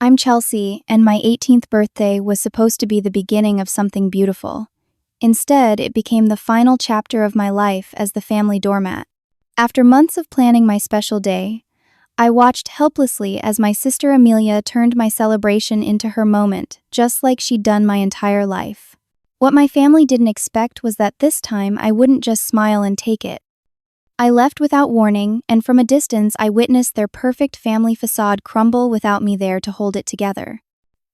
I'm Chelsea, and my 18th birthday was supposed to be the beginning of something beautiful. Instead, it became the final chapter of my life as the family doormat. After months of planning my special day, I watched helplessly as my sister Amelia turned my celebration into her moment, just like she'd done my entire life. What my family didn't expect was that this time I wouldn't just smile and take it. I left without warning, and from a distance I witnessed their perfect family facade crumble without me there to hold it together.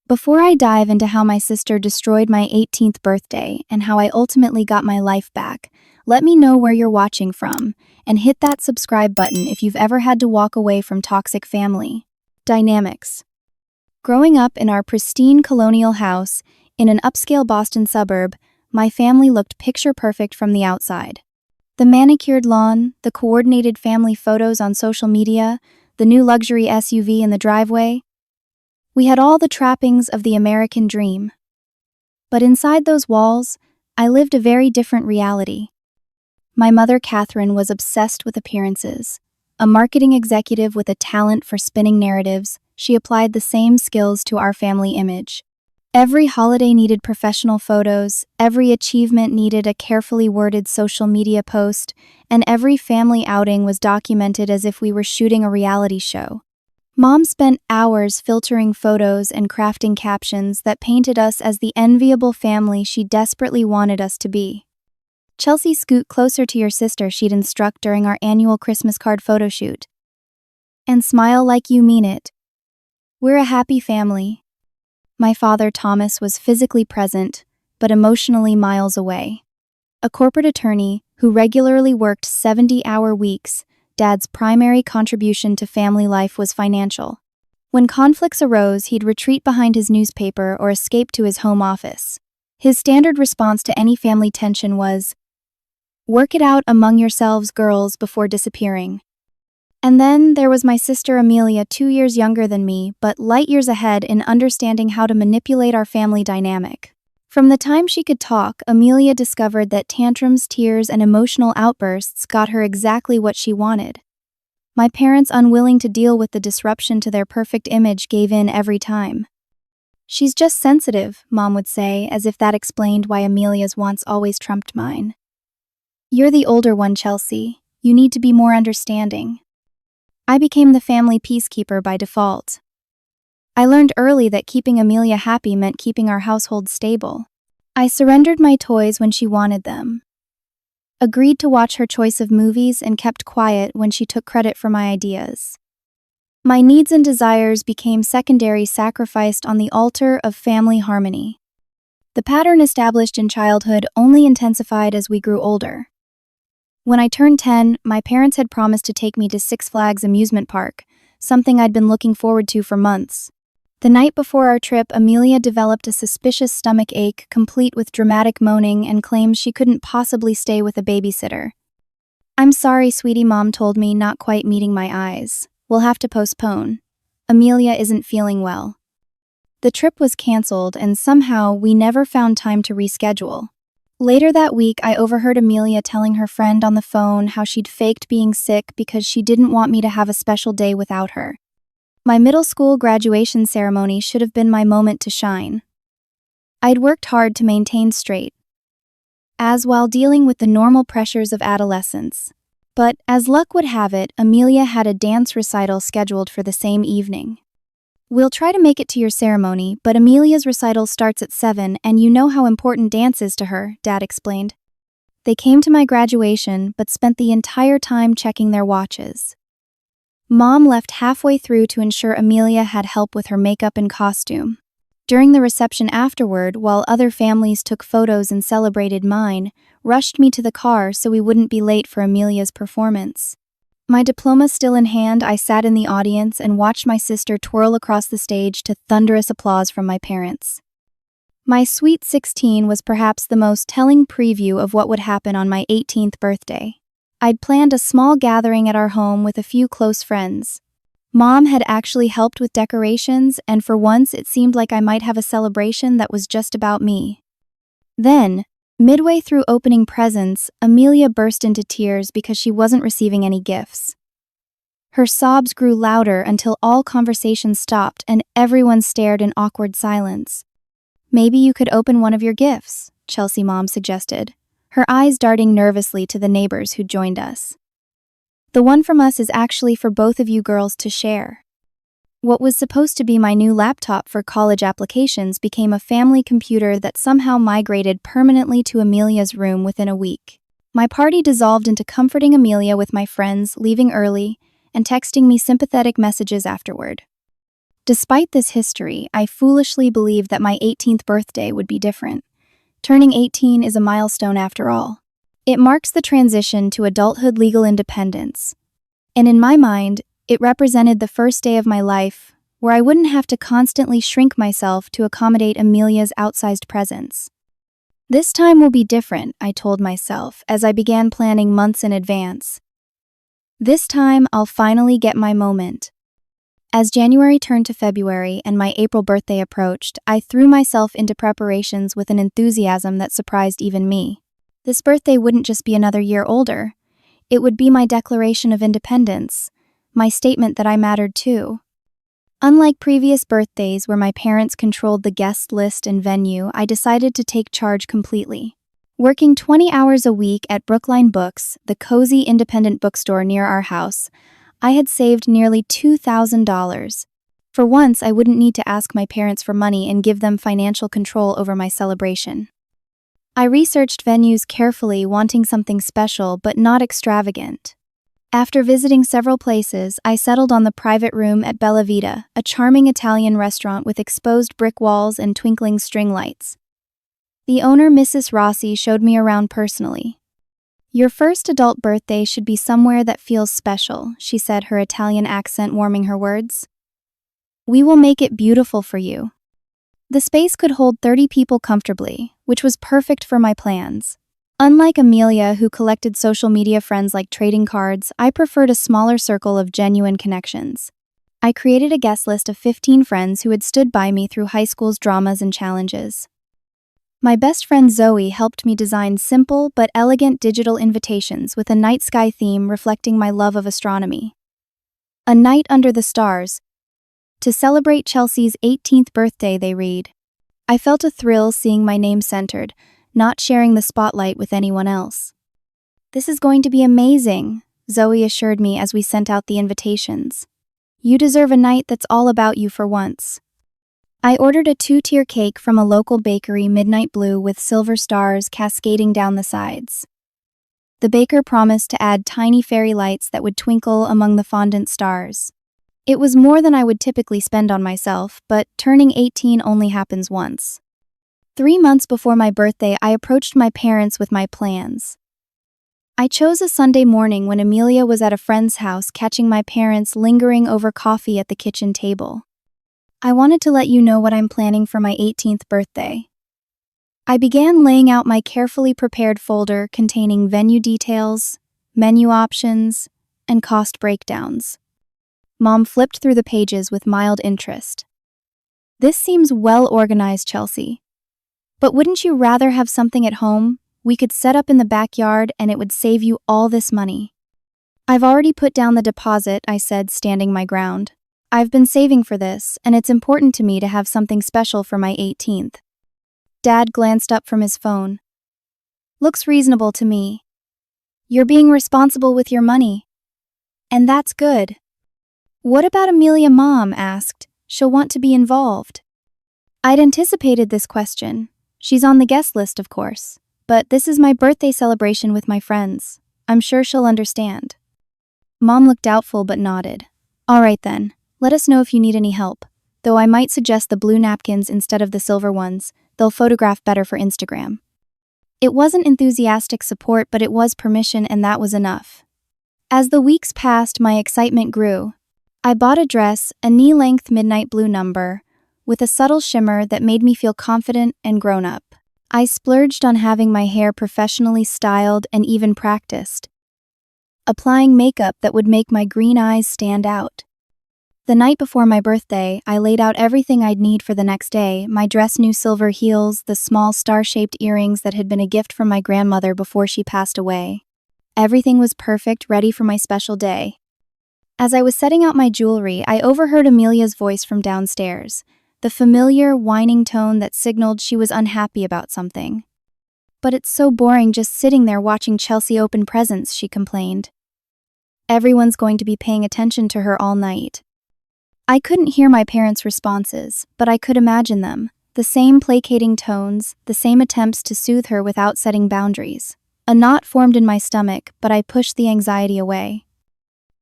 Before I dive into how my sister destroyed my 18th birthday and how I ultimately got my life back, let me know where you're watching from, and hit that subscribe button if you've ever had to walk away from toxic family dynamics. Growing up in our pristine colonial house in an upscale Boston suburb, my family looked picture perfect from the outside. The manicured lawn, the coordinated family photos on social media, the new luxury SUV in the driveway. We had all the trappings of the American dream. But inside those walls, I lived a very different reality. My mother, Catherine, was obsessed with appearances. A marketing executive with a talent for spinning narratives, she applied the same skills to our family image. Every holiday needed professional photos, every achievement needed a carefully worded social media post, and every family outing was documented as if we were shooting a reality show. Mom spent hours filtering photos and crafting captions that painted us as the enviable family she desperately wanted us to be. Chelsea, scoot closer to your sister, she'd instruct during our annual Christmas card photo shoot. And smile like you mean it. We're a happy family. My father, Thomas, was physically present, but emotionally miles away. A corporate attorney who regularly worked 70-hour weeks, Dad's primary contribution to family life was financial. When conflicts arose, he'd retreat behind his newspaper or escape to his home office. His standard response to any family tension was, "Work it out among yourselves, girls, before disappearing." And then there was my sister Amelia, 2 years younger than me, but light years ahead in understanding how to manipulate our family dynamic. From the time she could talk, Amelia discovered that tantrums, tears, and emotional outbursts got her exactly what she wanted. My parents, unwilling to deal with the disruption to their perfect image, gave in every time. "She's just sensitive," Mom would say, as if that explained why Amelia's wants always trumped mine. "You're the older one, Chelsea. You need to be more understanding." I became the family peacekeeper by default. I learned early that keeping Amelia happy meant keeping our household stable. I surrendered my toys when she wanted them, agreed to watch her choice of movies, and kept quiet when she took credit for my ideas. My needs and desires became secondary, sacrificed on the altar of family harmony. The pattern established in childhood only intensified as we grew older. When I turned 10, my parents had promised to take me to Six Flags amusement park, something I'd been looking forward to for months. The night before our trip, Amelia developed a suspicious stomach ache, complete with dramatic moaning and claims she couldn't possibly stay with a babysitter. "I'm sorry, sweetie," Mom told me, not quite meeting my eyes. "We'll have to postpone. Amelia isn't feeling well." The trip was canceled, and somehow we never found time to reschedule. Later that week, I overheard Amelia telling her friend on the phone how she'd faked being sick because she didn't want me to have a special day without her. My middle school graduation ceremony should have been my moment to shine. I'd worked hard to maintain straight, as while dealing with the normal pressures of adolescence. But, as luck would have it, Amelia had a dance recital scheduled for the same evening. "We'll try to make it to your ceremony, but Amelia's recital starts at 7, and you know how important dance is to her," Dad explained. They came to my graduation, but spent the entire time checking their watches. Mom left halfway through to ensure Amelia had help with her makeup and costume. During the reception afterward, while other families took photos and celebrated, mine rushed me to the car so we wouldn't be late for Amelia's performance. My diploma still in hand, I sat in the audience and watched my sister twirl across the stage to thunderous applause from my parents. My Sweet 16 was perhaps the most telling preview of what would happen on my 18th birthday. I'd planned a small gathering at our home with a few close friends. Mom had actually helped with decorations, and for once it seemed like I might have a celebration that was just about me. Then, midway through opening presents, Amelia burst into tears because she wasn't receiving any gifts. Her sobs grew louder until all conversation stopped and everyone stared in awkward silence. "Maybe you could open one of your gifts," Chelsea Mom suggested, her eyes darting nervously to the neighbors who joined us. "The one from us is actually for both of you girls to share." What was supposed to be my new laptop for college applications became a family computer that somehow migrated permanently to Amelia's room within a week. My party dissolved into comforting Amelia with my friends, leaving early, and texting me sympathetic messages afterward. Despite this history, I foolishly believed that my 18th birthday would be different. Turning 18 is a milestone after all. It marks the transition to adulthood legal independence. And in my mind, it represented the first day of my life where I wouldn't have to constantly shrink myself to accommodate Amelia's outsized presence. This time will be different, I told myself as I began planning months in advance. This time, I'll finally get my moment. As January turned to February and my April birthday approached, I threw myself into preparations with an enthusiasm that surprised even me. This birthday wouldn't just be another year older. It would be my declaration of independence, my statement that I mattered too. Unlike previous birthdays where my parents controlled the guest list and venue, I decided to take charge completely. Working 20 hours a week at Brookline Books, the cozy independent bookstore near our house, I had saved nearly $2,000. For once, I wouldn't need to ask my parents for money and give them financial control over my celebration. I researched venues carefully, wanting something special but not extravagant. After visiting several places, I settled on the private room at Bella Vita, a charming Italian restaurant with exposed brick walls and twinkling string lights. The owner, Mrs. Rossi, showed me around personally. "Your first adult birthday should be somewhere that feels special," she said, her Italian accent warming her words. "We will make it beautiful for you." The space could hold 30 people comfortably, which was perfect for my plans. Unlike Amelia, who collected social media friends like trading cards, I preferred a smaller circle of genuine connections. I created a guest list of 15 friends who had stood by me through high school's dramas and challenges. My best friend Zoe helped me design simple but elegant digital invitations with a night sky theme reflecting my love of astronomy. "A Night Under the Stars." To celebrate Chelsea's 18th birthday, they read. I felt a thrill seeing my name centered, not sharing the spotlight with anyone else. "This is going to be amazing," Zoe assured me as we sent out the invitations. "You deserve a night that's all about you for once." I ordered a 2-tier cake from a local bakery, midnight blue with silver stars cascading down the sides. The baker promised to add tiny fairy lights that would twinkle among the fondant stars. It was more than I would typically spend on myself, but turning 18 only happens once. 3 months before my birthday, I approached my parents with my plans. I chose a Sunday morning when Amelia was at a friend's house, catching my parents lingering over coffee at the kitchen table. "I wanted to let you know what I'm planning for my 18th birthday." I began laying out my carefully prepared folder containing venue details, menu options, and cost breakdowns. Mom flipped through the pages with mild interest. "This seems well organized, Chelsea. But wouldn't you rather have something at home? We could set up in the backyard and it would save you all this money." "I've already put down the deposit," I said, standing my ground. "I've been saving for this, and it's important to me to have something special for my 18th. Dad glanced up from his phone. "Looks reasonable to me. You're being responsible with your money. And that's good." "What about Amelia?" Mom asked. "She'll want to be involved." I'd anticipated this question. She's on the guest list, of course. But this is my birthday celebration with my friends. I'm sure she'll understand. Mom looked doubtful but nodded. "All right then. Let us know if you need any help. Though I might suggest the blue napkins instead of the silver ones. They'll photograph better for Instagram." It wasn't enthusiastic support, but it was permission, and that was enough. As the weeks passed, my excitement grew. I bought a dress, a knee-length midnight blue number, with a subtle shimmer that made me feel confident and grown up. I splurged on having my hair professionally styled and even practiced, applying makeup that would make my green eyes stand out. The night before my birthday, I laid out everything I'd need for the next day: my dress, new silver heels, the small star-shaped earrings that had been a gift from my grandmother before she passed away. Everything was perfect, ready for my special day. As I was setting out my jewelry, I overheard Amelia's voice from downstairs, the familiar, whining tone that signaled she was unhappy about something. "But it's so boring just sitting there watching Chelsea open presents," she complained. "Everyone's going to be paying attention to her all night." I couldn't hear my parents' responses, but I could imagine them. The same placating tones, the same attempts to soothe her without setting boundaries. A knot formed in my stomach, but I pushed the anxiety away.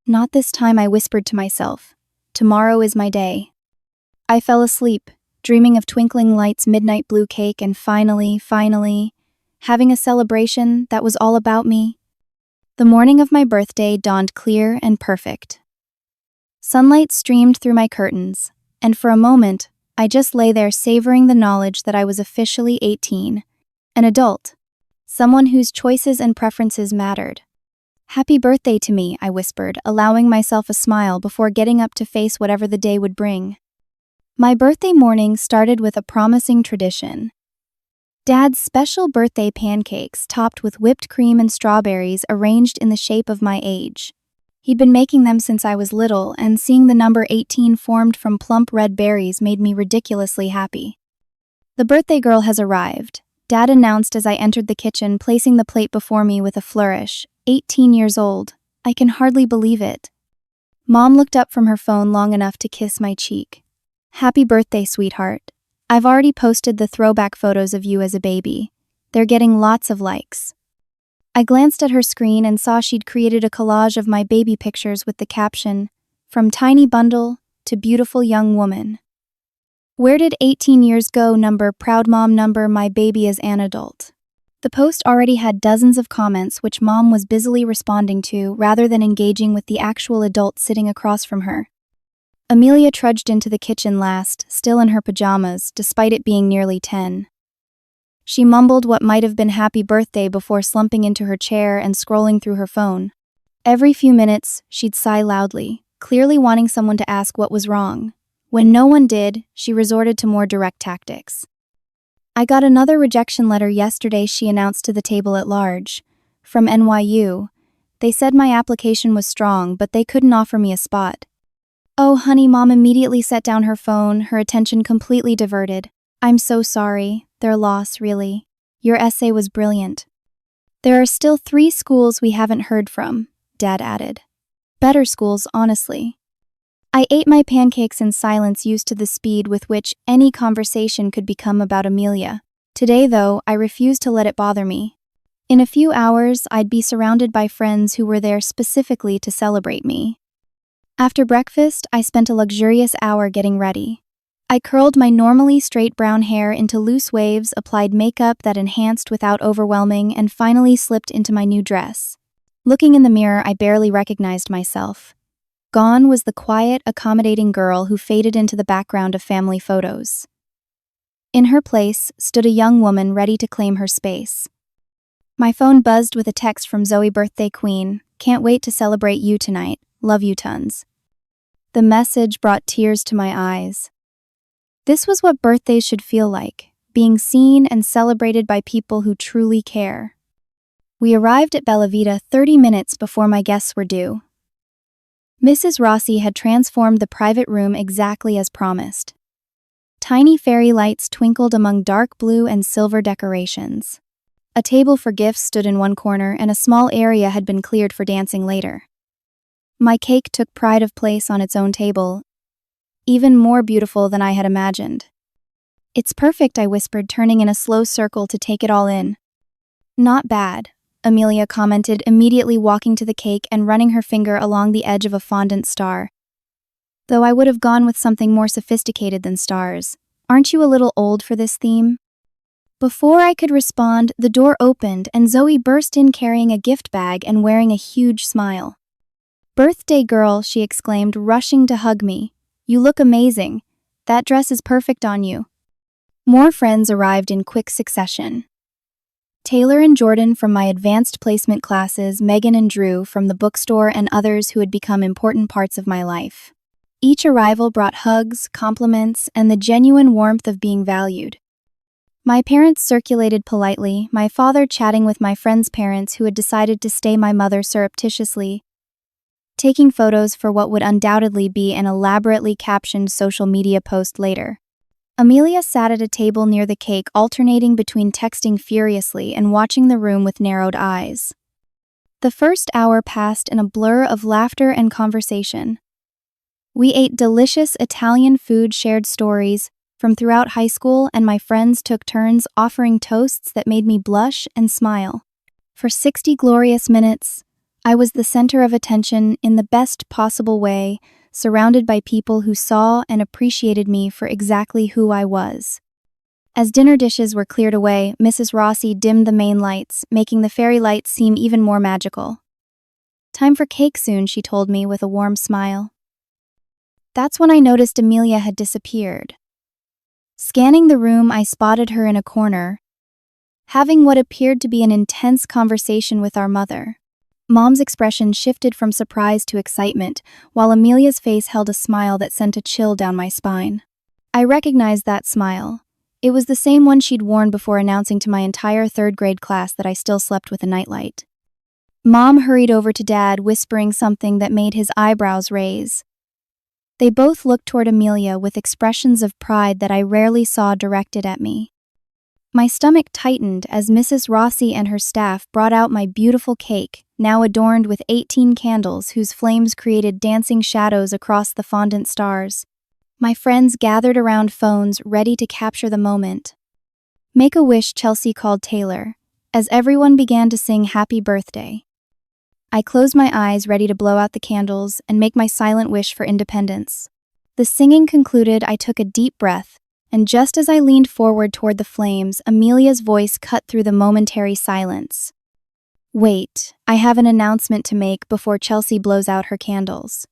"Not this time," I whispered to myself. "Tomorrow is my day." I fell asleep, dreaming of twinkling lights, midnight blue cake, and finally, having a celebration that was all about me. The morning of my birthday dawned clear and perfect. Sunlight streamed through my curtains, and for a moment, I just lay there savoring the knowledge that I was officially 18, an adult, someone whose choices and preferences mattered. "Happy birthday to me," I whispered, allowing myself a smile before getting up to face whatever the day would bring. My birthday morning started with a promising tradition. Dad's special birthday pancakes topped with whipped cream and strawberries arranged in the shape of my age. He'd been making them since I was little, and seeing the number 18 formed from plump red berries made me ridiculously happy. "The birthday girl has arrived," Dad announced as I entered the kitchen, placing the plate before me with a flourish. 18 years old. I can hardly believe it. Mom looked up from her phone long enough to kiss my cheek. "Happy birthday, sweetheart. I've already posted the throwback photos of you as a baby. They're getting lots of likes." I glanced at her screen and saw she'd created a collage of my baby pictures with the caption, "From tiny bundle to beautiful young woman." "Where did 18 years go? Number, proud mom number, my baby is an adult." The post already had dozens of comments which Mom was busily responding to rather than engaging with the actual adult sitting across from her. Amelia trudged into the kitchen last, still in her pajamas, despite it being nearly 10. She mumbled what might have been happy birthday before slumping into her chair and scrolling through her phone. Every few minutes, she'd sigh loudly, clearly wanting someone to ask what was wrong. When no one did, she resorted to more direct tactics. "I got another rejection letter yesterday," she announced to the table at large. "From NYU. They said my application was strong, but they couldn't offer me a spot." "Oh, honey," Mom immediately set down her phone, her attention completely diverted. "I'm so sorry. Their loss, really. Your essay was brilliant." "There are still 3 schools we haven't heard from," Dad added. "Better schools, honestly." I ate my pancakes in silence, used to the speed with which any conversation could become about Amelia. Today, though, I refused to let it bother me. In a few hours, I'd be surrounded by friends who were there specifically to celebrate me. After breakfast, I spent a luxurious hour getting ready. I curled my normally straight brown hair into loose waves, applied makeup that enhanced without overwhelming, and finally slipped into my new dress. Looking in the mirror, I barely recognized myself. Gone was the quiet, accommodating girl who faded into the background of family photos. In her place stood a young woman ready to claim her space. My phone buzzed with a text from Zoe, birthday queen. "Can't wait to celebrate you tonight. Love you tons." The message brought tears to my eyes. This was what birthdays should feel like, being seen and celebrated by people who truly care. We arrived at Bella Vita 30 minutes before my guests were due. Mrs. Rossi had transformed the private room exactly as promised. Tiny fairy lights twinkled among dark blue and silver decorations. A table for gifts stood in one corner, and a small area had been cleared for dancing later. My cake took pride of place on its own table, even more beautiful than I had imagined. "It's perfect," I whispered, turning in a slow circle to take it all in. "Not bad," Amelia commented, immediately walking to the cake and running her finger along the edge of a fondant star. "Though I would have gone with something more sophisticated than stars. Aren't you a little old for this theme?" Before I could respond, the door opened and Zoe burst in carrying a gift bag and wearing a huge smile. "Birthday girl," she exclaimed, rushing to hug me. "You look amazing. That dress is perfect on you." More friends arrived in quick succession. Taylor and Jordan from my advanced placement classes, Megan and Drew from the bookstore, and others who had become important parts of my life. Each arrival brought hugs, compliments, and the genuine warmth of being valued. My parents circulated politely, my father chatting with my friends' parents who had decided to stay, my mother surreptitiously taking photos for what would undoubtedly be an elaborately captioned social media post later. Amelia sat at a table near the cake, alternating between texting furiously and watching the room with narrowed eyes. The first hour passed in a blur of laughter and conversation. We ate delicious Italian food, shared stories from throughout high school, and my friends took turns offering toasts that made me blush and smile. For 60 glorious minutes, I was the center of attention in the best possible way, surrounded by people who saw and appreciated me for exactly who I was. As dinner dishes were cleared away, Mrs. Rossi dimmed the main lights, making the fairy lights seem even more magical. "Time for cake soon," she told me with a warm smile. That's when I noticed Amelia had disappeared. Scanning the room, I spotted her in a corner, having what appeared to be an intense conversation with our mother. Mom's expression shifted from surprise to excitement, while Amelia's face held a smile that sent a chill down my spine. I recognized that smile. It was the same one she'd worn before announcing to my entire third-grade class that I still slept with a nightlight. Mom hurried over to Dad, whispering something that made his eyebrows raise. They both looked toward Amelia with expressions of pride that I rarely saw directed at me. My stomach tightened as Mrs. Rossi and her staff brought out my beautiful cake, now adorned with 18 candles whose flames created dancing shadows across the fondant stars. My friends gathered around phones, ready to capture the moment. "Make a wish," Chelsea called Taylor, as everyone began to sing "Happy Birthday." I closed my eyes, ready to blow out the candles and make my silent wish for independence. The singing concluded, I took a deep breath, and just as I leaned forward toward the flames, Amelia's voice cut through the momentary silence. "Wait, I have an announcement to make before Chelsea blows out her candles."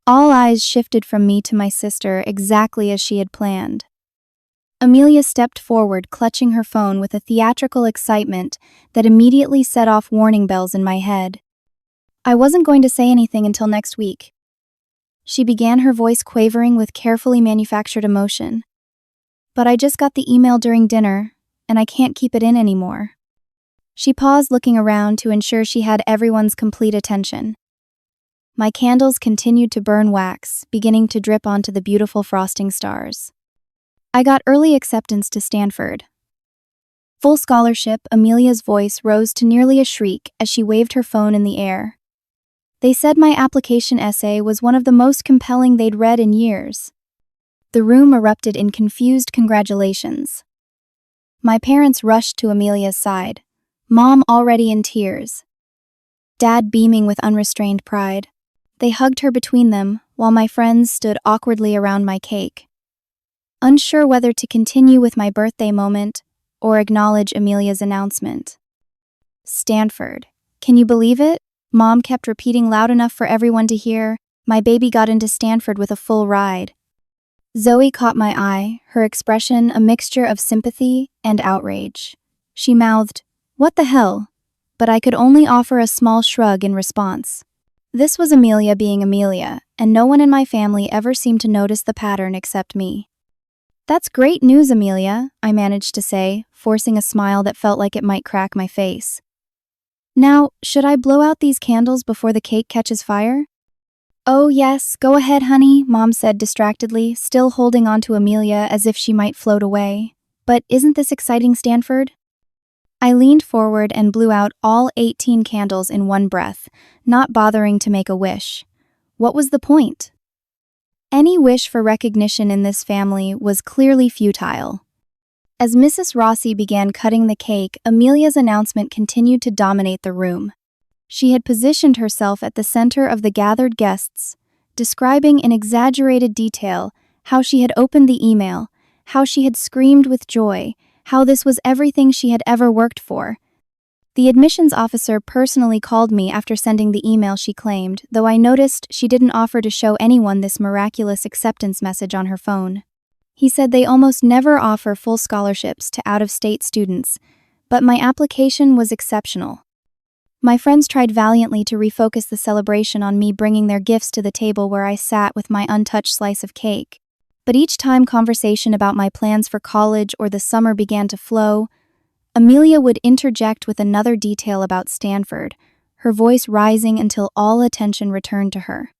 All eyes shifted from me to my sister, exactly as she had planned. Amelia stepped forward, clutching her phone with a theatrical excitement that immediately set off warning bells in my head. "I wasn't going to say anything until next week." She began, her voice quavering with carefully manufactured emotion. "But I just got the email during dinner, and I can't keep it in anymore." She paused, looking around to ensure she had everyone's complete attention. My candles continued to burn wax, beginning to drip onto the beautiful frosting stars. "I got early acceptance to Stanford." "Full scholarship," Amelia's voice rose to nearly a shriek as she waved her phone in the air. "They said my application essay was one of the most compelling they'd read in years." The room erupted in confused congratulations. My parents rushed to Amelia's side, Mom already in tears, Dad beaming with unrestrained pride. They hugged her between them, while my friends stood awkwardly around my cake, unsure whether to continue with my birthday moment or acknowledge Amelia's announcement. "Stanford. Can you believe it?" Mom kept repeating loud enough for everyone to hear. "My baby got into Stanford with a full ride." Zoe caught my eye, her expression a mixture of sympathy and outrage. She mouthed, "What the hell?" But I could only offer a small shrug in response. This was Amelia being Amelia, and no one in my family ever seemed to notice the pattern except me. "That's great news, Amelia," I managed to say, forcing a smile that felt like it might crack my face. "Now, should I blow out these candles before the cake catches fire?" "Oh yes, go ahead, honey," Mom said distractedly, still holding on to Amelia as if she might float away. "But isn't this exciting, Stanford?" I leaned forward and blew out all 18 candles in one breath, not bothering to make a wish. What was the point? Any wish for recognition in this family was clearly futile. As Mrs. Rossi began cutting the cake, Amelia's announcement continued to dominate the room. She had positioned herself at the center of the gathered guests, describing in exaggerated detail how she had opened the email, how she had screamed with joy, how this was everything she had ever worked for. The admissions officer personally called me after sending the email, she claimed, though I noticed she didn't offer to show anyone this miraculous acceptance message on her phone. He said they almost never offer full scholarships to out-of-state students, but my application was exceptional. My friends tried valiantly to refocus the celebration on me bringing their gifts to the table where I sat with my untouched slice of cake. But each time conversation about my plans for college or the summer began to flow, Amelia would interject with another detail about Stanford, her voice rising until all attention returned to her.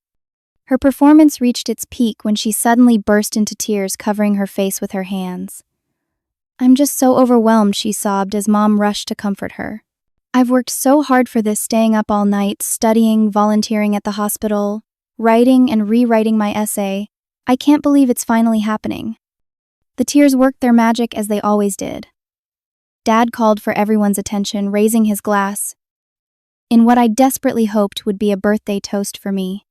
Her performance reached its peak when she suddenly burst into tears, covering her face with her hands. "I'm just so overwhelmed," she sobbed as Mom rushed to comfort her. "I've worked so hard for this, staying up all night, studying, volunteering at the hospital, writing and rewriting my essay. I can't believe it's finally happening." The tears worked their magic as they always did. Dad called for everyone's attention, raising his glass in what I desperately hoped would be a birthday toast for me.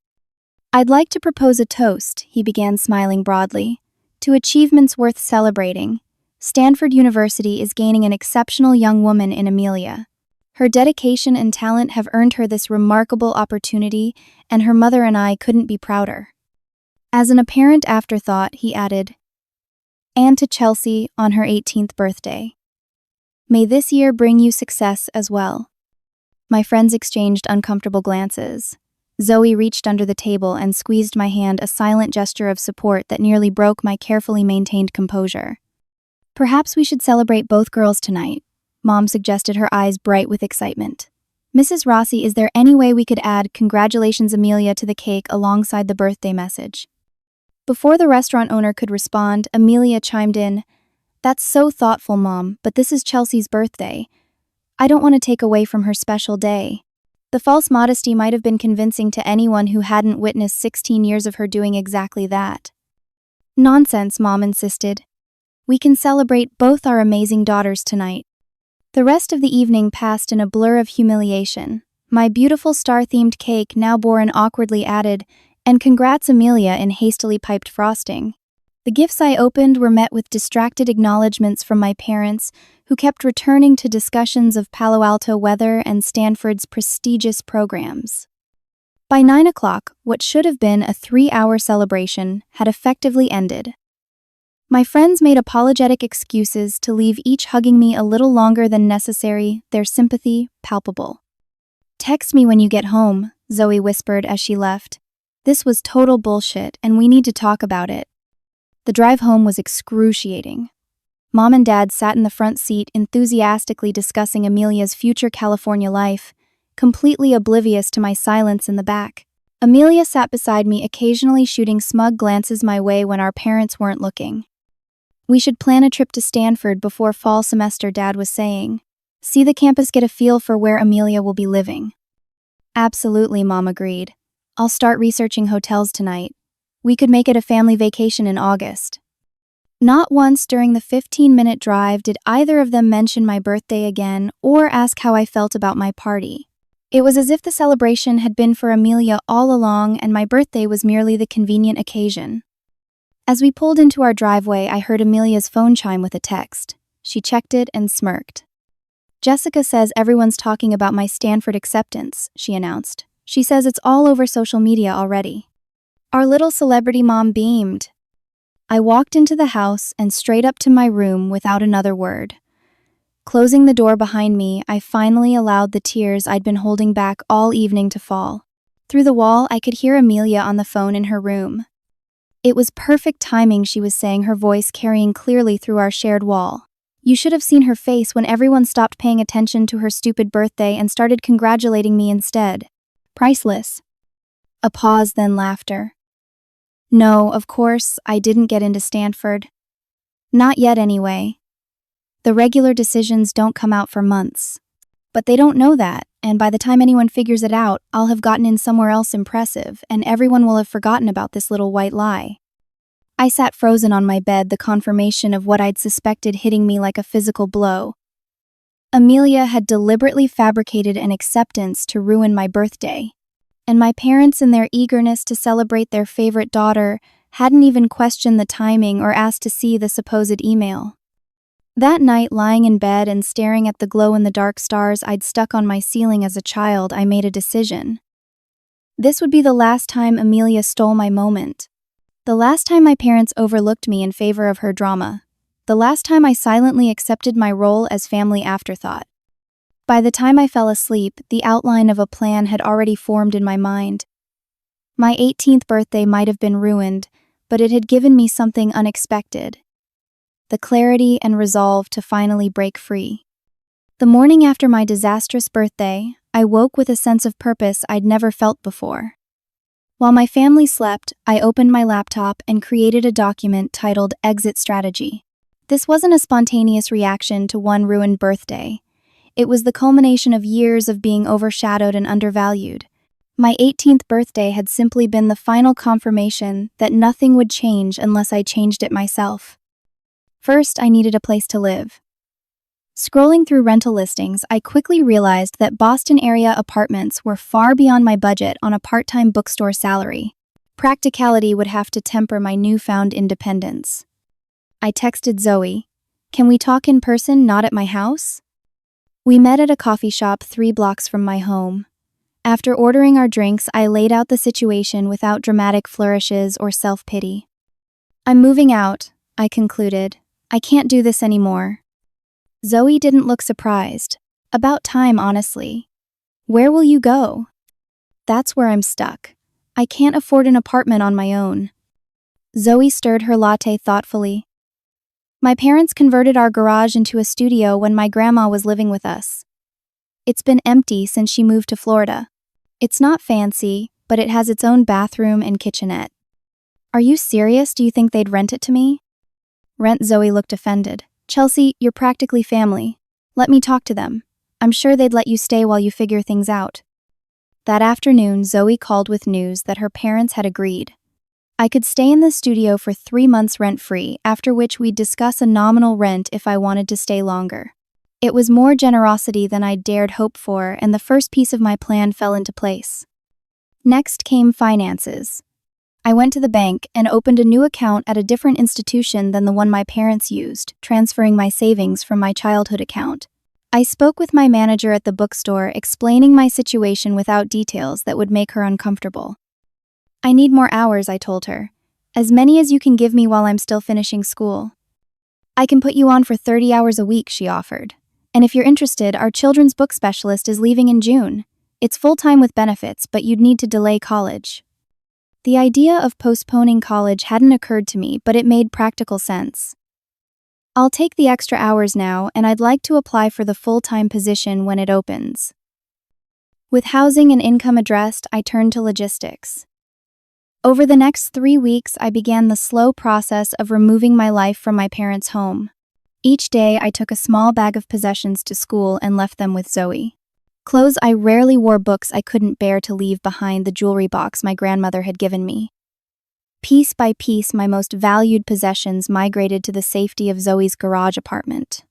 "I'd like to propose a toast," he began, smiling broadly, "to achievements worth celebrating. Stanford University is gaining an exceptional young woman in Amelia. Her dedication and talent have earned her this remarkable opportunity, and her mother and I couldn't be prouder." As an apparent afterthought, he added, "And to Chelsea on her 18th birthday. May this year bring you success as well." My friends exchanged uncomfortable glances. Zoe reached under the table and squeezed my hand, a silent gesture of support that nearly broke my carefully maintained composure. "Perhaps we should celebrate both girls tonight," Mom suggested, her eyes bright with excitement. "Mrs. Rossi, is there any way we could add 'Congratulations, Amelia' to the cake alongside the birthday message?" Before the restaurant owner could respond, Amelia chimed in, "That's so thoughtful, Mom, but this is Chelsea's birthday. I don't want to take away from her special day." The false modesty might have been convincing to anyone who hadn't witnessed 16 years of her doing exactly that. "Nonsense," Mom insisted. "We can celebrate both our amazing daughters tonight." The rest of the evening passed in a blur of humiliation. My beautiful star-themed cake now bore an awkwardly added, "And congrats, Amelia," in hastily piped frosting. The gifts I opened were met with distracted acknowledgments from my parents, who kept returning to discussions of Palo Alto weather and Stanford's prestigious programs. By 9 o'clock, what should have been a 3-hour celebration had effectively ended. My friends made apologetic excuses to leave, each hugging me a little longer than necessary, their sympathy palpable. "Text me when you get home," Zoe whispered as she left. "This was total bullshit, and we need to talk about it." The drive home was excruciating. Mom and Dad sat in the front seat, enthusiastically discussing Amelia's future California life, completely oblivious to my silence in the back. Amelia sat beside me, occasionally shooting smug glances my way when our parents weren't looking. "We should plan a trip to Stanford before fall semester," Dad was saying. "See the campus, get a feel for where Amelia will be living." "Absolutely," Mom agreed. "I'll start researching hotels tonight. We could make it a family vacation in August." Not once during the 15-minute drive did either of them mention my birthday again or ask how I felt about my party. It was as if the celebration had been for Amelia all along and my birthday was merely the convenient occasion. As we pulled into our driveway, I heard Amelia's phone chime with a text. She checked it and smirked. "Jessica says everyone's talking about my Stanford acceptance," she announced. "She says it's all over social media already." Our little celebrity mom beamed. I walked into the house and straight up to my room without another word. Closing the door behind me, I finally allowed the tears I'd been holding back all evening to fall. Through the wall, I could hear Amelia on the phone in her room. "It was perfect timing," she was saying, her voice carrying clearly through our shared wall. "You should have seen her face when everyone stopped paying attention to her stupid birthday and started congratulating me instead. Priceless." A pause, then laughter. "No, of course, I didn't get into Stanford. Not yet, anyway. The regular decisions don't come out for months. But they don't know that, and by the time anyone figures it out, I'll have gotten in somewhere else impressive, and everyone will have forgotten about this little white lie." I sat frozen on my bed, the confirmation of what I'd suspected hitting me like a physical blow. Amelia had deliberately fabricated an acceptance to ruin my birthday. And my parents, in their eagerness to celebrate their favorite daughter, hadn't even questioned the timing or asked to see the supposed email. That night, lying in bed and staring at the glow-in-the-dark stars I'd stuck on my ceiling as a child, I made a decision. This would be the last time Amelia stole my moment. The last time my parents overlooked me in favor of her drama. The last time I silently accepted my role as family afterthought. By the time I fell asleep, the outline of a plan had already formed in my mind. My 18th birthday might have been ruined, but it had given me something unexpected. The clarity and resolve to finally break free. The morning after my disastrous birthday, I woke with a sense of purpose I'd never felt before. While my family slept, I opened my laptop and created a document titled Exit Strategy. This wasn't a spontaneous reaction to one ruined birthday. It was the culmination of years of being overshadowed and undervalued. My 18th birthday had simply been the final confirmation that nothing would change unless I changed it myself. First, I needed a place to live. Scrolling through rental listings, I quickly realized that Boston-area apartments were far beyond my budget on a part-time bookstore salary. Practicality would have to temper my newfound independence. I texted Zoe, "Can we talk in person, not at my house?" We met at a coffee shop 3 blocks from my home. After ordering our drinks, I laid out the situation without dramatic flourishes or self-pity. "I'm moving out," I concluded. "I can't do this anymore." Zoe didn't look surprised. "About time, honestly." "Where will you go?" "That's where I'm stuck. I can't afford an apartment on my own." Zoe stirred her latte thoughtfully. "My parents converted our garage into a studio when my grandma was living with us. It's been empty since she moved to Florida. It's not fancy, but it has its own bathroom and kitchenette." "Are you serious? Do you think they'd rent it to me?" "Rent?" Zoe looked offended. "Chelsea, you're practically family. Let me talk to them. I'm sure they'd let you stay while you figure things out." That afternoon, Zoe called with news that her parents had agreed. I could stay in the studio for 3 months rent-free, after which we'd discuss a nominal rent if I wanted to stay longer. It was more generosity than I'd dared hope for, and the first piece of my plan fell into place. Next came finances. I went to the bank and opened a new account at a different institution than the one my parents used, transferring my savings from my childhood account. I spoke with my manager at the bookstore, explaining my situation without details that would make her uncomfortable. "I need more hours," I told her. "As many as you can give me while I'm still finishing school." "I can put you on for 30 hours a week," she offered. "And if you're interested, our children's book specialist is leaving in June. It's full-time with benefits, but you'd need to delay college." The idea of postponing college hadn't occurred to me, but it made practical sense. "I'll take the extra hours now, and I'd like to apply for the full-time position when it opens." With housing and income addressed, I turned to logistics. Over the next 3 weeks, I began the slow process of removing my life from my parents' home. Each day, I took a small bag of possessions to school and left them with Zoe. Clothes I rarely wore, books I couldn't bear to leave behind, the jewelry box my grandmother had given me. Piece by piece, my most valued possessions migrated to the safety of Zoe's garage apartment.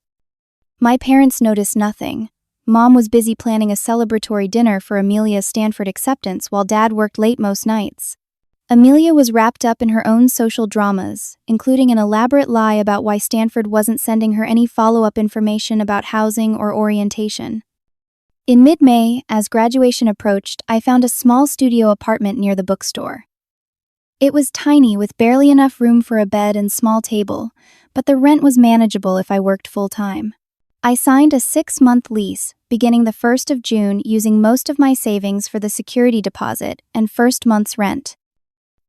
My parents noticed nothing. Mom was busy planning a celebratory dinner for Amelia's Stanford acceptance while Dad worked late most nights. Amelia was wrapped up in her own social dramas, including an elaborate lie about why Stanford wasn't sending her any follow-up information about housing or orientation. In mid-May, as graduation approached, I found a small studio apartment near the bookstore. It was tiny, with barely enough room for a bed and small table, but the rent was manageable if I worked full-time. I signed a 6-month lease, beginning the 1st of June, using most of my savings for the security deposit and first month's rent.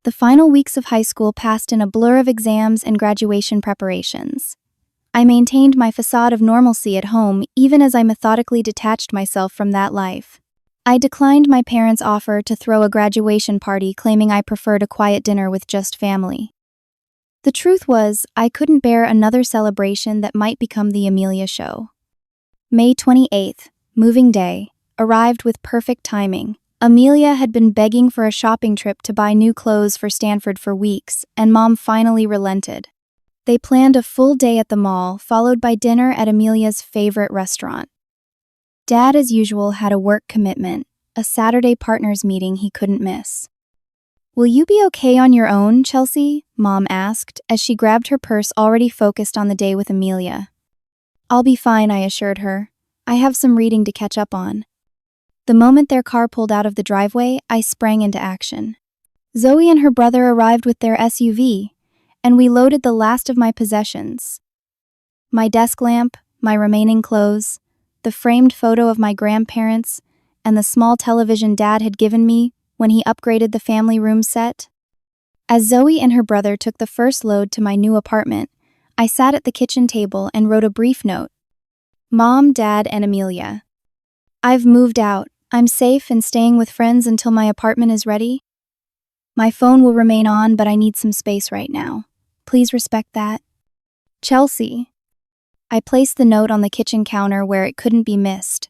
The final weeks of high school passed in a blur of exams and graduation preparations. I maintained my facade of normalcy at home, even as I methodically detached myself from that life. I declined my parents' offer to throw a graduation party, claiming I preferred a quiet dinner with just family. The truth was, I couldn't bear another celebration that might become the Amelia show. May 28th, moving day, arrived with perfect timing. Amelia had been begging for a shopping trip to buy new clothes for Stanford for weeks, and Mom finally relented. They planned a full day at the mall, followed by dinner at Amelia's favorite restaurant. Dad, as usual, had a work commitment, a Saturday partners meeting he couldn't miss. "Will you be okay on your own, Chelsea?" Mom asked, as she grabbed her purse, already focused on the day with Amelia. "I'll be fine," I assured her. "I have some reading to catch up on." The moment their car pulled out of the driveway, I sprang into action. Zoe and her brother arrived with their SUV, and we loaded the last of my possessions. My desk lamp, my remaining clothes, the framed photo of my grandparents, and the small television Dad had given me when he upgraded the family room set. As Zoe and her brother took the first load to my new apartment, I sat at the kitchen table and wrote a brief note. "Mom, Dad, and Amelia. I've moved out. I'm safe and staying with friends until my apartment is ready. My phone will remain on, but I need some space right now. Please respect that. Chelsea. I placed the note on the kitchen counter where it couldn't be missed.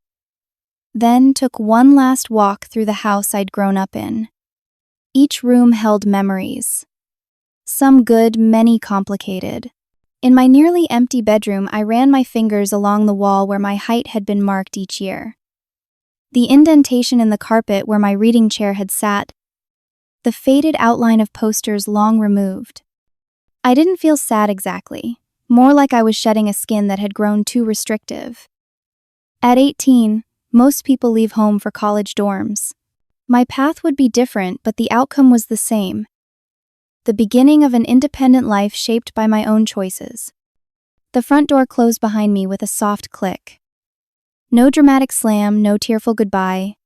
Then took one last walk through the house I'd grown up in. Each room held memories. Some good, many complicated. In my nearly empty bedroom, I ran my fingers along the wall where my height had been marked each year. The indentation in the carpet where my reading chair had sat. The faded outline of posters long removed. I didn't feel sad exactly, more like I was shedding a skin that had grown too restrictive. At 18, most people leave home for college dorms. My path would be different, but the outcome was the same. The beginning of an independent life shaped by my own choices. The front door closed behind me with a soft click. No dramatic slam, no tearful goodbye.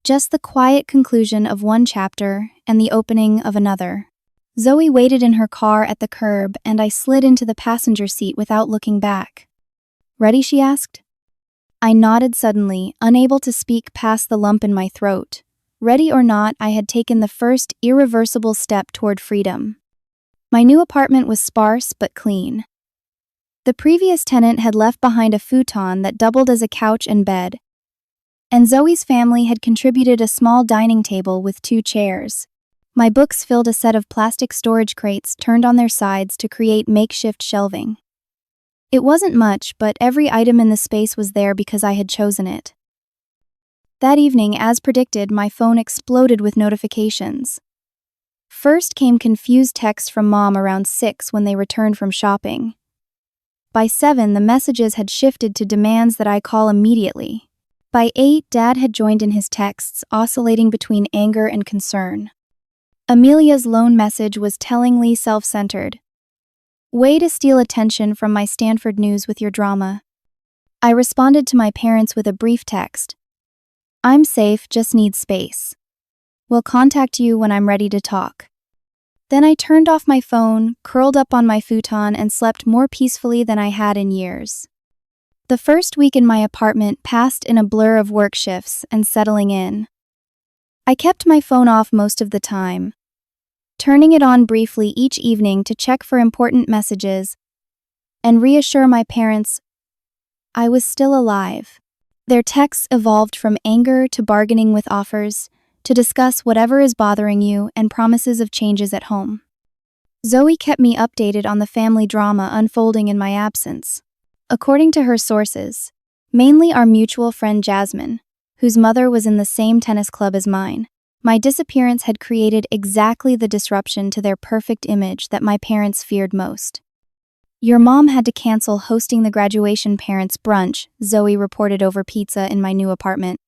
Just the quiet conclusion of one chapter and the opening of another. Zoe waited in her car at the curb, and I slid into the passenger seat without looking back. "Ready?" she asked. I nodded suddenly, unable to speak past the lump in my throat. Ready or not, I had taken the first irreversible step toward freedom. My new apartment was sparse but clean. The previous tenant had left behind a futon that doubled as a couch and bed, and Zoe's family had contributed a small dining table with 2 chairs. My books filled a set of plastic storage crates turned on their sides to create makeshift shelving. It wasn't much, but every item in the space was there because I had chosen it. That evening, as predicted, my phone exploded with notifications. First came confused texts from Mom around 6 when they returned from shopping. By 7, the messages had shifted to demands that I call immediately. By 8, Dad had joined in his texts, oscillating between anger and concern. Amelia's lone message was tellingly self-centered. "Way to steal attention from my Stanford news with your drama." I responded to my parents with a brief text. "I'm safe, just need space. Will contact you when I'm ready to talk." Then I turned off my phone, curled up on my futon, and slept more peacefully than I had in years. The first week in my apartment passed in a blur of work shifts and settling in. I kept my phone off most of the time, turning it on briefly each evening to check for important messages and reassure my parents I was still alive. Their texts evolved from anger to bargaining with offers, to discuss whatever is bothering you and promises of changes at home. Zoe kept me updated on the family drama unfolding in my absence. According to her sources, mainly our mutual friend Jasmine, whose mother was in the same tennis club as mine, my disappearance had created exactly the disruption to their perfect image that my parents feared most. "Your mom had to cancel hosting the graduation parents' brunch," Zoe reported over pizza in my new apartment.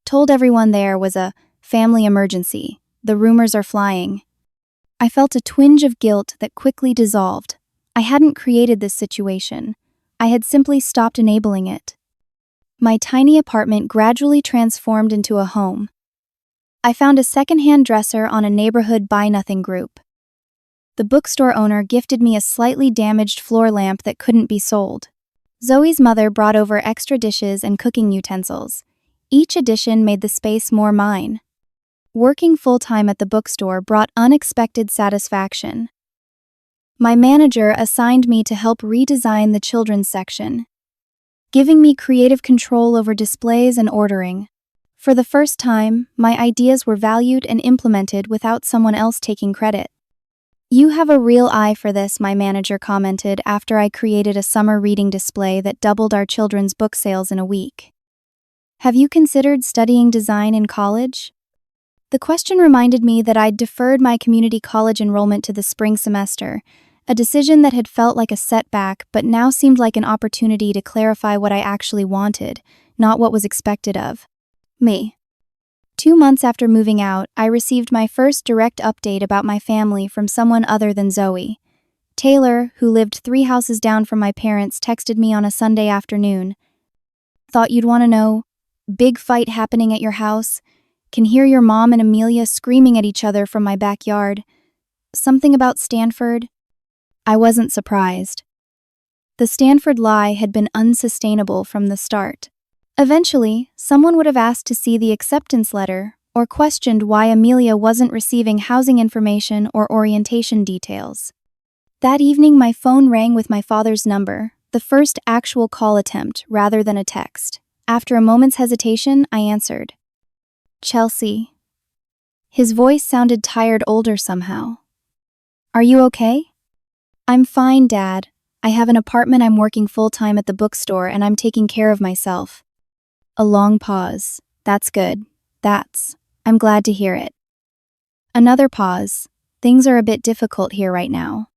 "Told everyone there was a family emergency. The rumors are flying." I felt a twinge of guilt that quickly dissolved. I hadn't created this situation. I had simply stopped enabling it. My tiny apartment gradually transformed into a home. I found a secondhand dresser on a neighborhood buy-nothing group. The bookstore owner gifted me a slightly damaged floor lamp that couldn't be sold. Zoe's mother brought over extra dishes and cooking utensils. Each addition made the space more mine. Working full-time at the bookstore brought unexpected satisfaction. My manager assigned me to help redesign the children's section, giving me creative control over displays and ordering. For the first time, my ideas were valued and implemented without someone else taking credit. "You have a real eye for this," my manager commented after I created a summer reading display that doubled our children's book sales in a week. "Have you considered studying design in college?" The question reminded me that I'd deferred my community college enrollment to the spring semester, a decision that had felt like a setback but now seemed like an opportunity to clarify what I actually wanted, not what was expected of me. 2 months after moving out, I received my first direct update about my family from someone other than Zoe. Taylor, who lived 3 houses down from my parents, texted me on a Sunday afternoon. "Thought you'd want to know. Big fight happening at your house. Can hear your mom and Amelia screaming at each other from my backyard. Something about Stanford." I wasn't surprised. The Stanford lie had been unsustainable from the start. Eventually, someone would have asked to see the acceptance letter or questioned why Amelia wasn't receiving housing information or orientation details. That evening, my phone rang with my father's number, the first actual call attempt rather than a text. After a moment's hesitation, I answered. Chelsea. His voice sounded tired, older somehow. Are you okay? I'm fine, Dad. I have an apartment, I'm working full-time at the bookstore, and I'm taking care of myself. A long pause. That's good. I'm glad to hear it. Another pause. Things are a bit difficult here right now.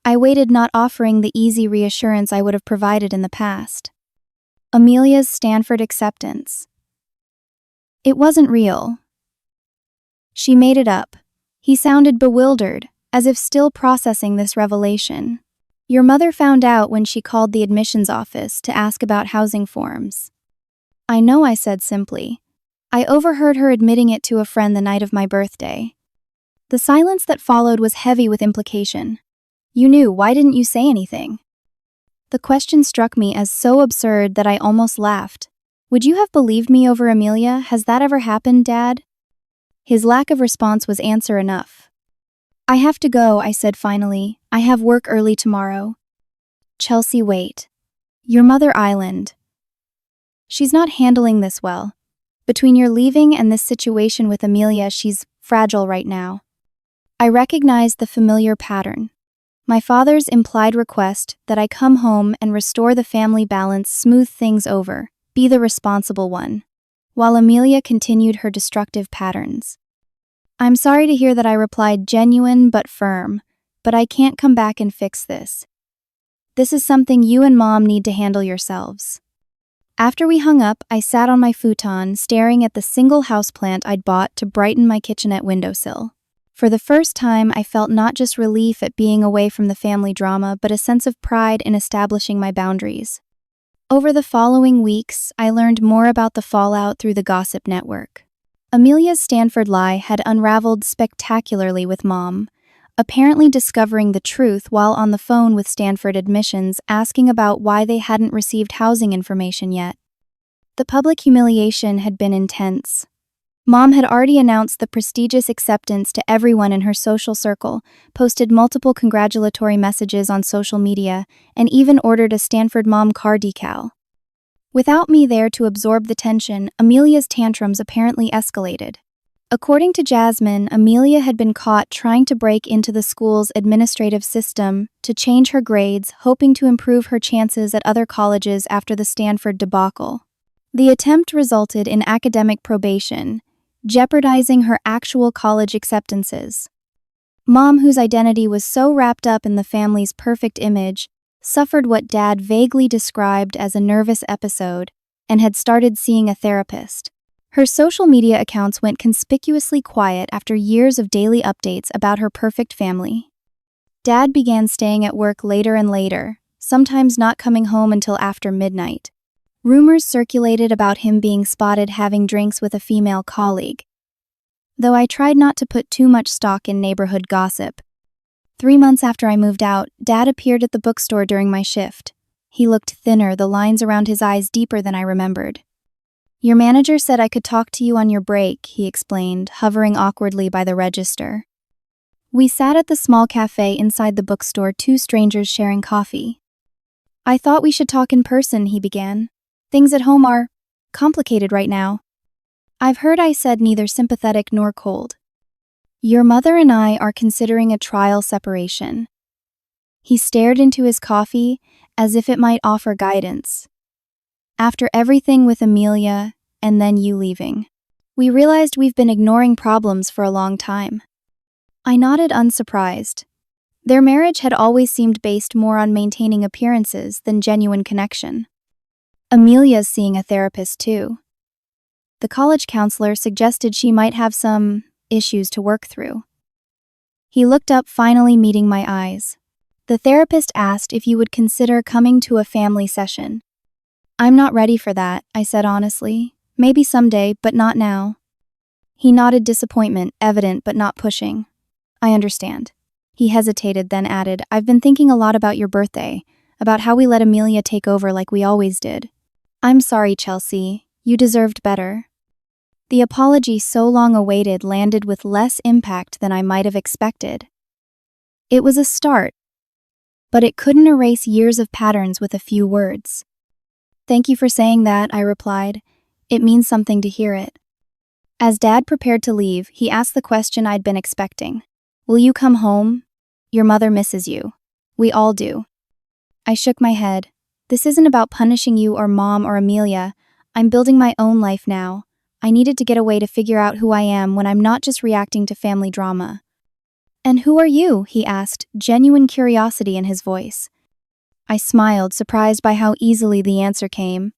I waited, not offering the easy reassurance I would have provided in the past. Amelia's Stanford acceptance. It wasn't real. She made it up. He sounded bewildered, as if still processing this revelation. Your mother found out when she called the admissions office to ask about housing forms. I know, I said simply. I overheard her admitting it to a friend the night of my birthday. The silence that followed was heavy with implication. You knew, why didn't you say anything? The question struck me as so absurd that I almost laughed. Would you have believed me over Amelia? Has that ever happened, Dad? His lack of response was answer enough. I have to go, I said finally. I have work early tomorrow. Chelsea, wait. Your mother Island. She's not handling this well. Between your leaving and this situation with Amelia, she's fragile right now. I recognized the familiar pattern. My father's implied request that I come home and restore the family balance, smooth things over, be the responsible one, while Amelia continued her destructive patterns. I'm sorry to hear that, I replied, genuine but firm, but I can't come back and fix this. This is something you and Mom need to handle yourselves. After we hung up, I sat on my futon, staring at the single houseplant I'd bought to brighten my kitchenette windowsill. For the first time, I felt not just relief at being away from the family drama, but a sense of pride in establishing my boundaries. Over the following weeks, I learned more about the fallout through the gossip network. Amelia's Stanford lie had unraveled spectacularly with Mom, apparently discovering the truth while on the phone with Stanford admissions, asking about why they hadn't received housing information yet. The public humiliation had been intense. Mom had already announced the prestigious acceptance to everyone in her social circle, posted multiple congratulatory messages on social media, and even ordered a Stanford Mom car decal. Without me there to absorb the tension, Amelia's tantrums apparently escalated. According to Jasmine, Amelia had been caught trying to break into the school's administrative system to change her grades, hoping to improve her chances at other colleges after the Stanford debacle. The attempt resulted in academic probation, jeopardizing her actual college acceptances. Mom, whose identity was so wrapped up in the family's perfect image, suffered what Dad vaguely described as a nervous episode and had started seeing a therapist. Her social media accounts went conspicuously quiet after years of daily updates about her perfect family. Dad began staying at work later and later, sometimes not coming home until after midnight. Rumors circulated about him being spotted having drinks with a female colleague. Though I tried not to put too much stock in neighborhood gossip. 3 months after I moved out, Dad appeared at the bookstore during my shift. He looked thinner, the lines around his eyes deeper than I remembered. Your manager said I could talk to you on your break, he explained, hovering awkwardly by the register. We sat at the small cafe inside the bookstore, two strangers sharing coffee. I thought we should talk in person, he began. Things at home are complicated right now. I've heard, I said, neither sympathetic nor cold. Your mother and I are considering a trial separation. He stared into his coffee as if it might offer guidance. After everything with Amelia, and then you leaving, we realized we've been ignoring problems for a long time. I nodded, unsurprised. Their marriage had always seemed based more on maintaining appearances than genuine connection. Amelia's seeing a therapist too. The college counselor suggested she might have some issues to work through. He looked up, finally meeting my eyes. The therapist asked if you would consider coming to a family session. I'm not ready for that, I said honestly. Maybe someday, but not now. He nodded, disappointment evident but not pushing. I understand. He hesitated, then added, I've been thinking a lot about your birthday, about how we let Amelia take over like we always did. I'm sorry, Chelsea. You deserved better. The apology so long awaited landed with less impact than I might have expected. It was a start, but it couldn't erase years of patterns with a few words. Thank you for saying that, I replied. It means something to hear it. As Dad prepared to leave, he asked the question I'd been expecting. Will you come home? Your mother misses you. We all do. I shook my head. This isn't about punishing you or Mom or Amelia. I'm building my own life now. I needed to get away to figure out who I am when I'm not just reacting to family drama. And who are you? He asked, genuine curiosity in his voice. I smiled, surprised by how easily the answer came.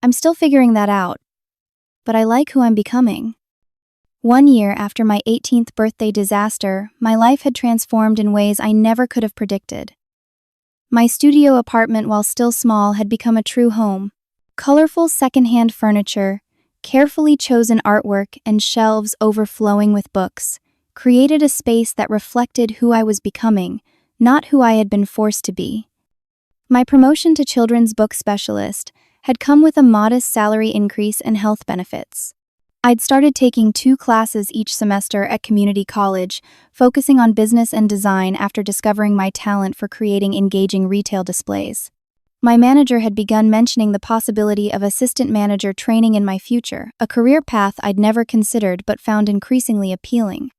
I'm still figuring that out, but I like who I'm becoming. 1 year after my 18th birthday disaster, my life had transformed in ways I never could have predicted. My studio apartment, while still small, had become a true home. Colorful secondhand furniture, carefully chosen artwork, and shelves overflowing with books created a space that reflected who I was becoming, not who I had been forced to be. My promotion to children's book specialist had come with a modest salary increase and health benefits. I'd started taking 2 classes each semester at community college, focusing on business and design after discovering my talent for creating engaging retail displays. My manager had begun mentioning the possibility of assistant manager training in my future, a career path I'd never considered but found increasingly appealing.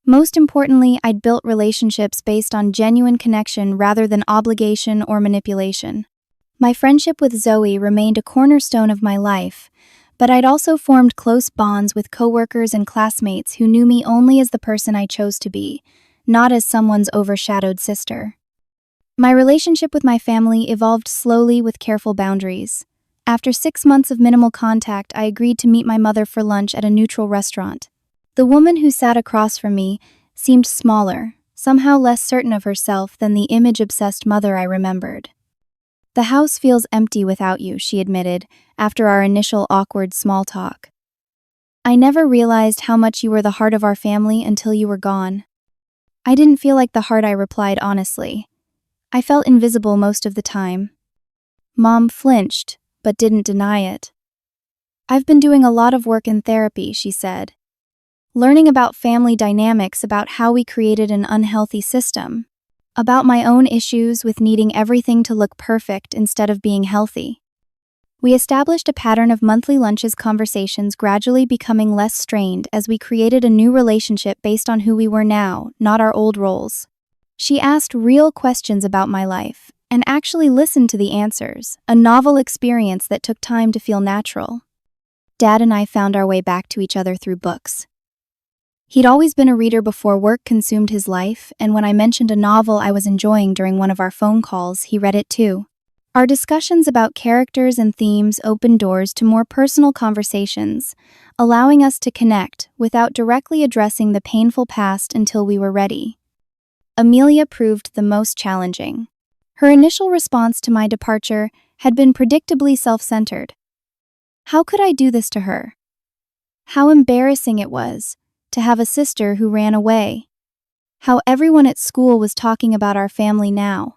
Most importantly, I'd built relationships based on genuine connection rather than obligation or manipulation. My friendship with Zoe remained a cornerstone of my life, but I'd also formed close bonds with coworkers and classmates who knew me only as the person I chose to be, not as someone's overshadowed sister. My relationship with my family evolved slowly with careful boundaries. After 6 months of minimal contact, I agreed to meet my mother for lunch at a neutral restaurant. The woman who sat across from me seemed smaller, somehow less certain of herself than the image-obsessed mother I remembered. The house feels empty without you, she admitted, after our initial awkward small talk. I never realized how much you were the heart of our family until you were gone. I didn't feel like the heart, I replied honestly. I felt invisible most of the time. Mom flinched, but didn't deny it. I've been doing a lot of work in therapy, she said. Learning about family dynamics, about how we created an unhealthy system, about my own issues with needing everything to look perfect instead of being healthy. We established a pattern of monthly lunches, conversations gradually becoming less strained as we created a new relationship based on who we were now, not our old roles. She asked real questions about my life and actually listened to the answers, a novel experience that took time to feel natural. Dad and I found our way back to each other through books. He'd always been a reader before work consumed his life, and when I mentioned a novel I was enjoying during one of our phone calls, he read it too. Our discussions about characters and themes opened doors to more personal conversations, allowing us to connect without directly addressing the painful past until we were ready. Amelia proved the most challenging. Her initial response to my departure had been predictably self-centered. How could I do this to her? How embarrassing it was to have a sister who ran away. How everyone at school was talking about our family now.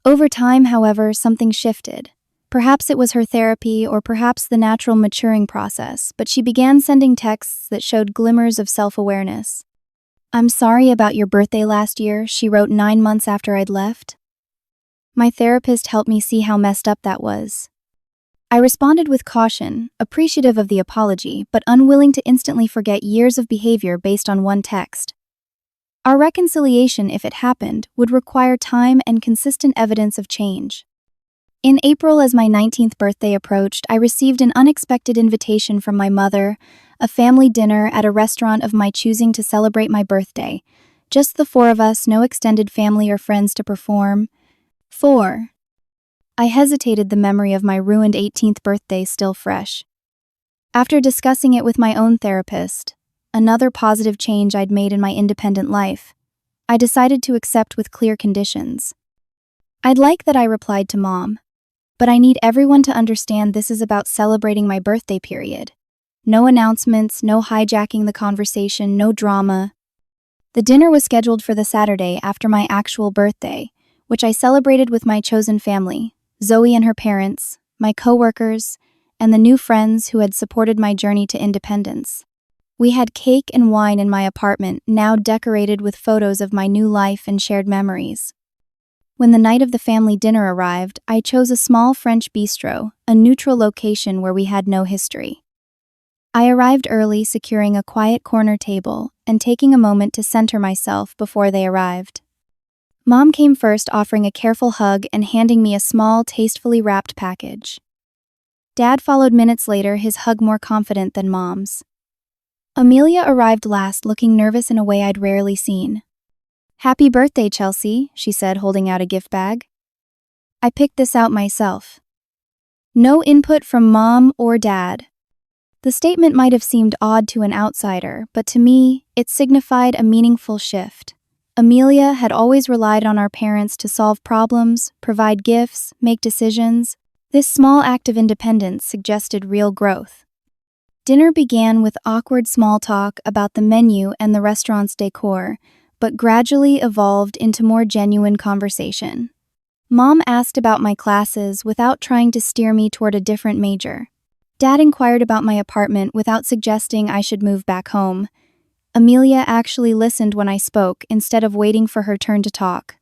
Over time, however, something shifted. Perhaps it was her therapy or perhaps the natural maturing process, but she began sending texts that showed glimmers of self-awareness. I'm sorry about your birthday last year, she wrote 9 months after I'd left. My therapist helped me see how messed up that was. I responded with caution, appreciative of the apology, but unwilling to instantly forget years of behavior based on one text. Our reconciliation, if it happened, would require time and consistent evidence of change. In April, as my 19th birthday approached, I received an unexpected invitation from my mother, a family dinner at a restaurant of my choosing to celebrate my birthday. Just the 4 of us, no extended family or friends to perform. 4. I hesitated, the memory of my ruined 18th birthday still fresh. After discussing it with my own therapist, another positive change I'd made in my independent life, I decided to accept with clear conditions. I'd like that, I replied to Mom, but I need everyone to understand this is about celebrating my birthday period. No announcements, no hijacking the conversation, no drama. The dinner was scheduled for the Saturday after my actual birthday, which I celebrated with my chosen family, Zoe and her parents, my coworkers, and the new friends who had supported my journey to independence. We had cake and wine in my apartment, now decorated with photos of my new life and shared memories. When the night of the family dinner arrived, I chose a small French bistro, a neutral location where we had no history. I arrived early, securing a quiet corner table and taking a moment to center myself before they arrived. Mom came first, offering a careful hug and handing me a small, tastefully wrapped package. Dad followed minutes later, his hug more confident than Mom's. Amelia arrived last, looking nervous in a way I'd rarely seen. "Happy birthday, Chelsea," she said, holding out a gift bag. "I picked this out myself." No input from Mom or Dad. The statement might have seemed odd to an outsider, but to me, it signified a meaningful shift. Amelia had always relied on our parents to solve problems, provide gifts, make decisions. This small act of independence suggested real growth. Dinner began with awkward small talk about the menu and the restaurant's decor, but gradually evolved into more genuine conversation. Mom asked about my classes without trying to steer me toward a different major. Dad inquired about my apartment without suggesting I should move back home. Amelia actually listened when I spoke instead of waiting for her turn to talk.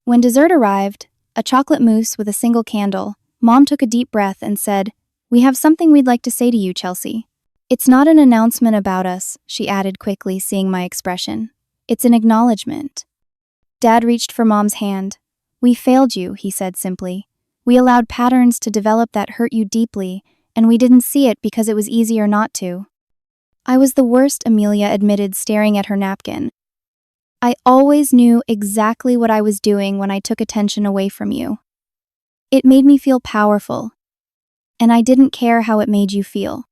When dessert arrived, a chocolate mousse with a single candle, Mom took a deep breath and said, "We have something we'd like to say to you, Chelsea." "It's not an announcement about us," she added quickly, seeing my expression. "It's an acknowledgement." Dad reached for Mom's hand. "We failed you," he said simply. "We allowed patterns to develop that hurt you deeply, and we didn't see it because it was easier not to." "I was the worst," Amelia admitted, staring at her napkin. "I always knew exactly what I was doing when I took attention away from you. It made me feel powerful, and I didn't care how it made you feel."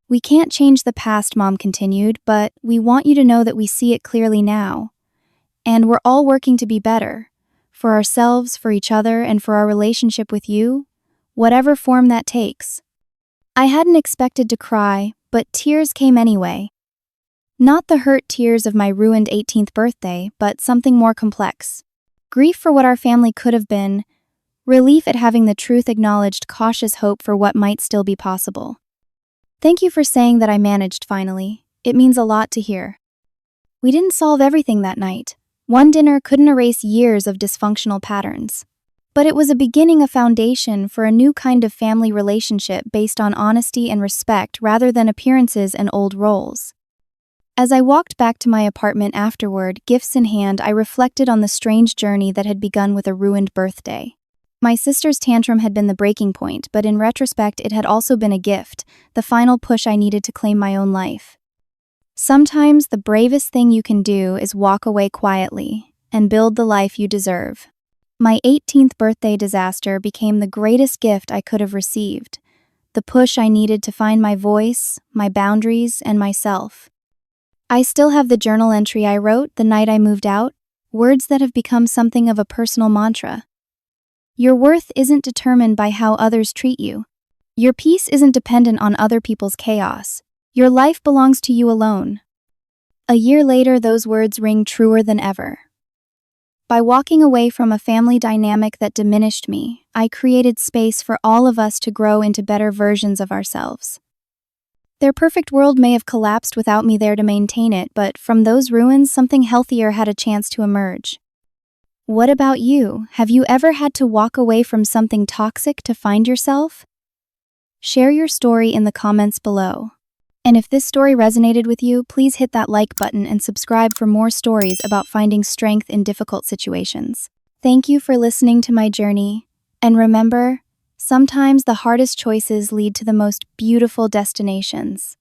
"We can't change the past," Mom continued, "but we want you to know that we see it clearly now. And we're all working to be better, for ourselves, for each other, and for our relationship with you, whatever form that takes." I hadn't expected to cry, but tears came anyway. Not the hurt tears of my ruined 18th birthday, but something more complex. Grief for what our family could have been, relief at having the truth acknowledged, cautious hope for what might still be possible. "Thank you for saying that I managed finally. It means a lot to hear." We didn't solve everything that night. One dinner couldn't erase years of dysfunctional patterns. But it was a beginning, a foundation for a new kind of family relationship based on honesty and respect rather than appearances and old roles. As I walked back to my apartment afterward, gifts in hand, I reflected on the strange journey that had begun with a ruined birthday. My sister's tantrum had been the breaking point, but in retrospect, it had also been a gift, the final push I needed to claim my own life. Sometimes the bravest thing you can do is walk away quietly and build the life you deserve. My 18th birthday disaster became the greatest gift I could have received, the push I needed to find my voice, my boundaries, and myself. I still have the journal entry I wrote the night I moved out, words that have become something of a personal mantra. Your worth isn't determined by how others treat you. Your peace isn't dependent on other people's chaos. Your life belongs to you alone. A year later, those words ring truer than ever. By walking away from a family dynamic that diminished me, I created space for all of us to grow into better versions of ourselves. Their perfect world may have collapsed without me there to maintain it, but from those ruins, something healthier had a chance to emerge. What about you? Have you ever had to walk away from something toxic to find yourself? Share your story in the comments below. And if this story resonated with you, please hit that like button and subscribe for more stories about finding strength in difficult situations. Thank you for listening to my journey. And remember, sometimes the hardest choices lead to the most beautiful destinations.